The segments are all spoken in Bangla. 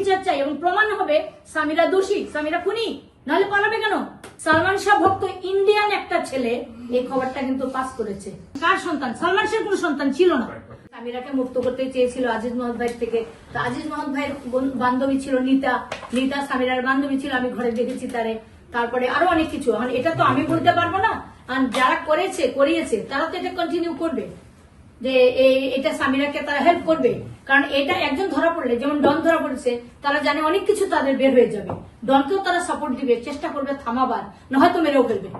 বিচার চাই এবং প্রমাণ হবে সামিরা দোষী, সামিরা খুনি, নাহলে পালাবে কেন? সালমান শাহ ভক্ত ইন্ডিয়ান একটা ছেলে এই খবরটা কিন্তু পাস করেছে। কার সন্তান? সালমান শাহের কোনো সন্তান ছিল না। সামিরাকে মুক্ত করতে চেয়েছিল আজিজ মহম্মদ ভাই থেকে। তো আজিজ মহম্মদ ভাইয়ের বান্ধবী ছিল নীতা, নীতা সামিরার বান্ধবী ছিল, আমি ঘরে দেখেছি তারে। তারপরে আরো অনেক কিছু, এটা তো আমি বলতে পারবো না, আর যারা করিয়েছে তারা তো এটা কন্টিনিউ করবে যে এটা সামিরাকে তারা হেল্প করবে। কারণ এটা একজন ধরা পড়লে, যেমন ডন ধরা পড়েছে, তারা জানে অনেক কিছু তাদের বের হয়ে যাবে, ডনকেও তারা সাপোর্ট দিবে, চেষ্টা করবে থামাবার, না হয়তো মেরেও ফেলবে,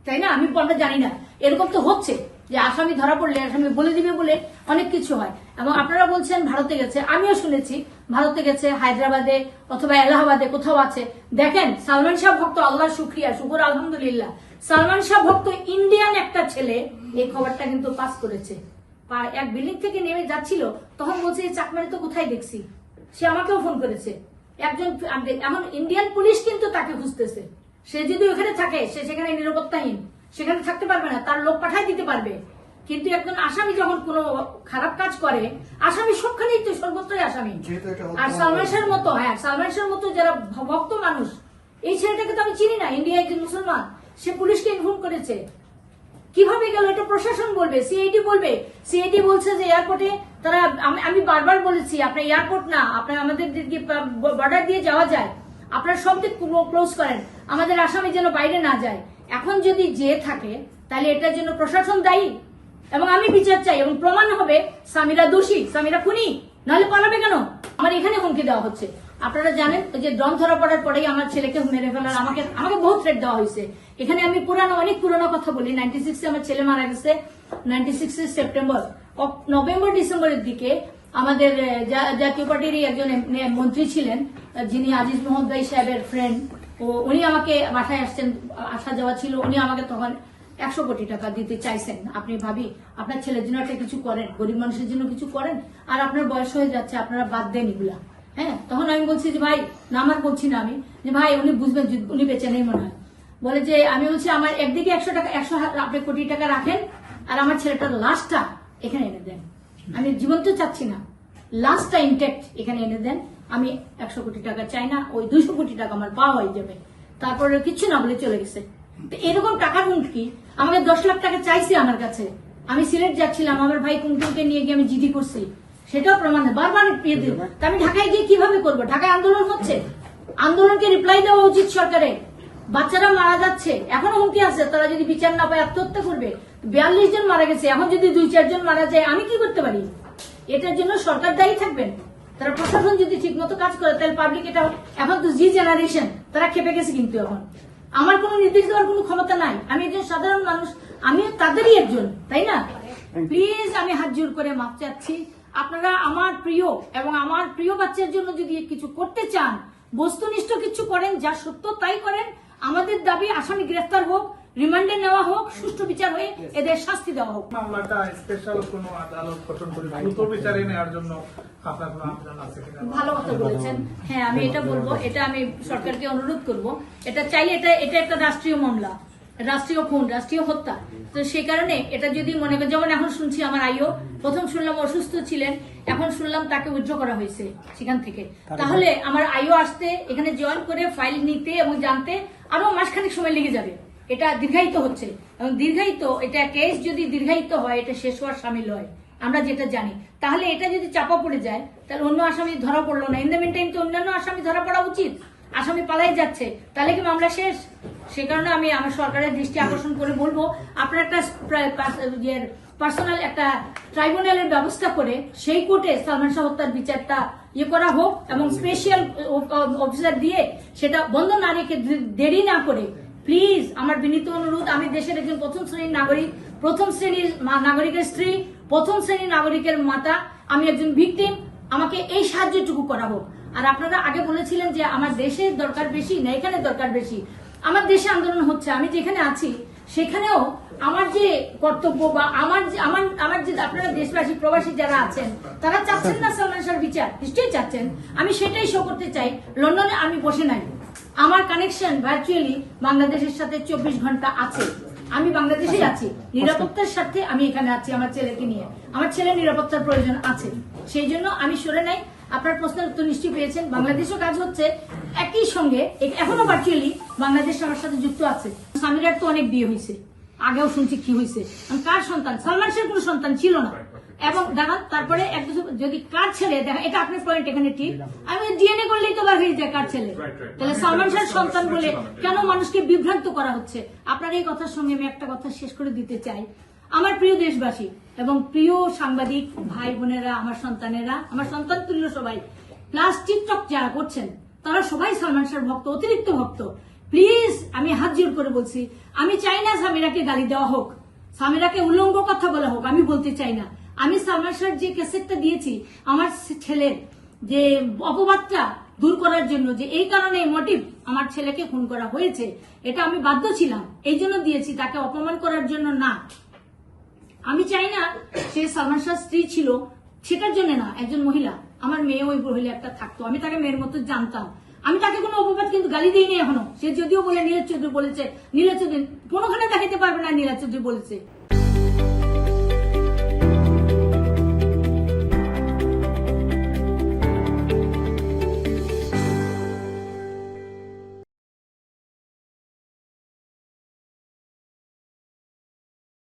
তাই না? আমরা জানি না, এরকম তো হচ্ছে যে আসামি ধরা পড়লে আসামি বলে দিবে বলে অনেক কিছু হয়। এবং আপনারা বলছেন ভারতে গেছে, আমিও শুনেছি ভারতে গেছে, হায়দ্রাবাদে অথবা এলাহাবাদে কোথাও আছে। দেখেন, সালমান শাহ ভক্ত, আল্লাহ শুক্রিয়া, শুকুর আলহামদুলিল্লাহ, সালমান শাহ ভক্ত ইন্ডিয়ান একটা ছেলে এই খবরটা কিন্তু পাস করেছে। এক বিল্ডিং থেকে নেমে যাচ্ছিল, তখন বলছে চাকমারি তো কোথায় দেখছি। সে আমাকেও ফোন করেছে একজন, এখন ইন্ডিয়ান পুলিশ কিন্তু তাকে খুঁজতেছে। সে যদি ওখানে থাকে, সে সেখানে নিরাপত্তাহীন, সেখানে থাকতে পারবে না, তার লোক পাঠাই দিতে পারবে। কিন্তু একজন আসামি যখন কোনো খারাপ কাজ করে, আসামি সবখানেই তো, সর্বত্রই আসামি। আর সালমান শাহের মতো, সালমান শাহের মতো যারা ভক্ত মানুষ, এই ছেলেটাকে তো আমি চিনি না, ইন্ডিয়া একজন মুসলমান, সে পুলিশকে ইনফর্ম করেছে। কিভাবে গেল এটা প্রশাসন বলবে, সিআইডি বলবে। সিআইডি বলছে যে এয়ারপোর্টে তারা, আমি বারবার বলেছি আপনার এয়ারপোর্ট না, আপনার আমাদের বর্ডার দিয়ে যাওয়া যায়, আপনারা সব দিক ক্লোজ করেন, আমাদের আসামি যেন বাইরে না যায়। এখন যদি যে থাকে, তাহলে এটার জন্য প্রশাসন দায়ী, এবং আমি বিচার চাই এবং প্রমাণ হবে সামিরা দোষী, সামিরা খুনি, নাহলে পালাবে কেন? আমার এখানে হুমকি দেওয়া হচ্ছে। আপনারা জানেন যে ডন ধরা পড়ার পরেই আমার ছেলেকে মেরে ফেলার আমাকে বহু থ্রেট দেওয়া হয়েছে। এখানে আমি অনেক পুরানো কথা বলি। 96-এ আমার ছেলে মারা গেছে, 96 সেপ্টেম্বর, নভেম্বর ডিসেম্বরের দিকে আমাদের জাতীয় পার্টিরই একজন মন্ত্রী ছিলেন, যিনি আজিজ মোহাম্মদ ভাই সাহেবের ফ্রেন্ড, উনি আমাকে বাসায় আসছেন, আসা যাওয়া ছিল, উনি আমাকে তখন 100 কোটি টাকা দিতে চাইছেন। আপনি ভাবি, আপনার ছেলের জন্য একটা কিছু করেন, গরিব মানুষের জন্য কিছু করেন, আর আপনার বয়স হয়ে যাচ্ছে, আপনারা বাদ দেন এগুলা। তখন আমি বলছি যে ভাই, না আমার বলছি না আমি, যে ভাই উনি বুঝবেন, উনি বেঁচে নেই মনে হয়। বলে যে আমি বলছি আমার একদিকে 100 টাকা, 100 আপনি কোটি টাকা রাখেন, আর আমার ছেলেটার লাশটা এখানে এনে দেন। আমি জীবন তো চাচ্ছি না, লাশটা ইনটেক্ট এখানে এনে দেন। আমি 100 কোটি টাকা চাই না, ওই 200 কোটি টাকা আমার পাওয়া হয়ে যাবে। তারপরে কিছু না বলে চলে গেছে। এরকম টাকার হুমকি, আমাকে 10 লাখ টাকা চাইছে আমার কাছে। আমি সিলেট যাচ্ছিলাম, আমার ভাই কুমকুমকে নিয়ে গিয়ে আমি জিডি করছি, সেটাও প্রমাণ বারবার পেয়ে দিল। আমি ঢাকায় গিয়ে কিভাবে করবো? ঢাকায় আন্দোলন হচ্ছে, আন্দোলনকে রিপ্লাই দেওয়া উচিত সরকারের। বাচ্চারা মারা যাচ্ছে, এখনো হুমকি আছে, তারা যদি বিচার না পায় আত্মহত্যা করবে। 42 জন মারা গেছে, এখন যদি 2-4 জন মারা যায়, আমি কি করতে পারি? এটার জন্য সরকার দায়ী থাকবেন। তারা প্রশাসন যদি ঠিক মতো কাজ করে, তাহলে পাবলিক, এটা এখন তো জি জেনারেশন, তারা খেপে গেছে। কিন্তু এখন আমার কোনো নির্দেশ দেওয়ার কোনো ক্ষমতা নাই, আমি একজন সাধারণ মানুষ, আমি তাদেরই একজন, তাই না? প্লিজ, আমি হাত জোর করে মাপ চাচ্ছি, আপনারা আমার প্রিয় এবং আমার প্রিয় বাচ্চার জন্য যদি কিছু করতে চান, বস্তুনিষ্ঠ কিছু করেন, যা সত্য তাই করেন। আমাদের দাবি আসামি গ্রেফতার হোক, রিমান্ডে নেওয়া হোক, সুষ্ঠু বিচার হয়ে এদের শাস্তি দেওয়া হোক। মামলাটা স্পেশাল কোনো আদালত গঠন করে দ্রুত বিচারে নেওয়ার জন্য আপনার কোনো আবেদন আছে কিনা? ভালো কথা বলেছেন। আমি এটা বলবো, এটা আমি সরকারকে অনুরোধ করব, এটা চাইলে এটা একটা রাষ্ট্রীয় মামলা, রাষ্ট্রীয় খুন, রাষ্ট্রীয় হত্যা। তো সেই কারণে এটা যদি মনে করেন, যেমন এখন শুনছি আমার আইও, প্রথম শুনলাম অসুস্থ ছিলেন, এখন শুনলাম তাকে উইথড্র করা হয়েছে সেখান থেকে। তাহলে আমার আইও আসতে, এখানে জয়েন করে ফাইল নিতে এবং জানতে আরো মাসখানেক সময় লেগে যাবে। এটা দীর্ঘায়িত হচ্ছে, এবং দীর্ঘায়িত, এটা কেস যদি দীর্ঘায়িত হয়, এটা শেষ হওয়ার সামিল হয়, আমরা যেটা জানি। তাহলে এটা যদি চাপা পড়ে যায়, তাহলে অন্য আসামি ধরা পড়লো না, ইন দ্য মিন টাইম তো অন্যান্য আসামি ধরা পড়া উচিত। আসামি পালাই যাচ্ছে, তাহলে কি মামলা শেষ? সে কারণে আমি আমার সরকারের দৃষ্টি আকর্ষণ করে বলবো, আপনার একটা পার্সোনাল একটা ট্রাইব্যুনালের ব্যবস্থা করে সেই কোর্টে সালমান শাহ হত্যার বিচারটা করা হোক, এবং স্পেশাল অফিসার দিয়ে সেটা বন্ধ না রেখে, দেরি না করে, প্লিজ আমার বিনীত অনুরোধ। আমি দেশের একজন প্রথম শ্রেণীর নাগরিক, প্রথম শ্রেণীর নাগরিকের স্ত্রী, প্রথম শ্রেণীর নাগরিকের মাতা, আমি একজন ভিকটিম, আমাকে এই সাহায্যটুকু করা হোক। আর আপনারা আগে বলেছিলেন যে আমার দেশের দরকার বেশি না এখানে দরকার বেশি। আমার দেশে আন্দোলন হচ্ছে, আমি যেখানে আছি সেখানেও আমার যে কর্তব্য, বা আমার যে আপনারা দেশবাসী প্রবাসী যারা আছেন, তারা চাচ্ছেন না সালমান শাহর বিচার? নিশ্চয়ই চাচ্ছেন। আমি সেটাই শো করতে চাই। লন্ডনে আমি বসে নাই, আমার কানেকশন ভার্চুয়ালি বাংলাদেশের সাথে 24 ঘন্টা আছে। আমি বাংলাদেশেই আছি, নিরাপত্তার সাথে আমি এখানে আছি আমার ছেলেকে নিয়ে। আমার ছেলের নিরাপত্তার প্রয়োজন আছে, সেই জন্য আমি সরে নাই। আপনার প্রশ্নের উত্তর নিশ্চয়ই পেয়েছেন। বাংলাদেশও কাজ হচ্ছে একই সঙ্গে, এখনো ভার্চুয়ালি বাংলাদেশ আমার সাথে যুক্ত আছে। সামিরার তো অনেক বিয়ে হয়েছে, আগেও শুনছি কি হয়েছে। কার সন্তান? সালমান শাহের কোনো সন্তান ছিল না। এবং দেখান তারপরে যদি কার ছেলে দেখা, এটা আপনার পয়েন্ট এখানে ঠিক, আমি ডিএনএ করলেই তো বার হয়ে যায় কার ছেলে। তাহলে সালমান শাহের সন্তান বলে কেন মানুষকে বিভ্রান্ত করা হচ্ছে? আপনার এই কথার সঙ্গে আমি একটা কথা শেষ করে দিতে চাই। আমার প্রিয় দেশবাসী এবং প্রিয় সাংবাদিক ভাই বোনেরা, আমার সন্তানেরা, আমার সন্তান তুল্য সবাই, প্লাস টিকটক যারা করছেন তারা সবাই সালমান শাহের ভক্ত, অতিরিক্ত ভক্ত। প্লিজ আমি হাত জোর করে বলছি, আমি চাই না সামিরাকে গালি দেওয়া হোক, সামিরাকে উল্লঙ্গ কথা বলা হোক, আমি বলতে চাই না। আমি সালমান শাহের যে ক্যাসেটটা দিয়েছি আমার ছেলের যে অপবাদটা দূর করার জন্য, যে এই কারণে মোটিভ আমার ছেলেকে খুন করা হয়েছে, এটা আমি বাধ্য ছিলাম, এই জন্য দিয়েছি, তাকে অপমান করার জন্য না। আমি চাই না সে সালমান শাহর স্ত্রী ছিল সেটার জন্য না, একজন মহিলা, আমার মেয়ে ওই মহিলা একটা থাকতো, আমি তাকে মেয়ের মতো জানতাম, আমি তাকে কোনো অপবাদ কিন্তু গালি দিইনি এখনো। সে যদিও বলে নীলা চৌধুরী বলেছে, নীলা চৌধুরী কোনোখানে দেখাতে পারবে না নীলা চৌধুরী বলেছে।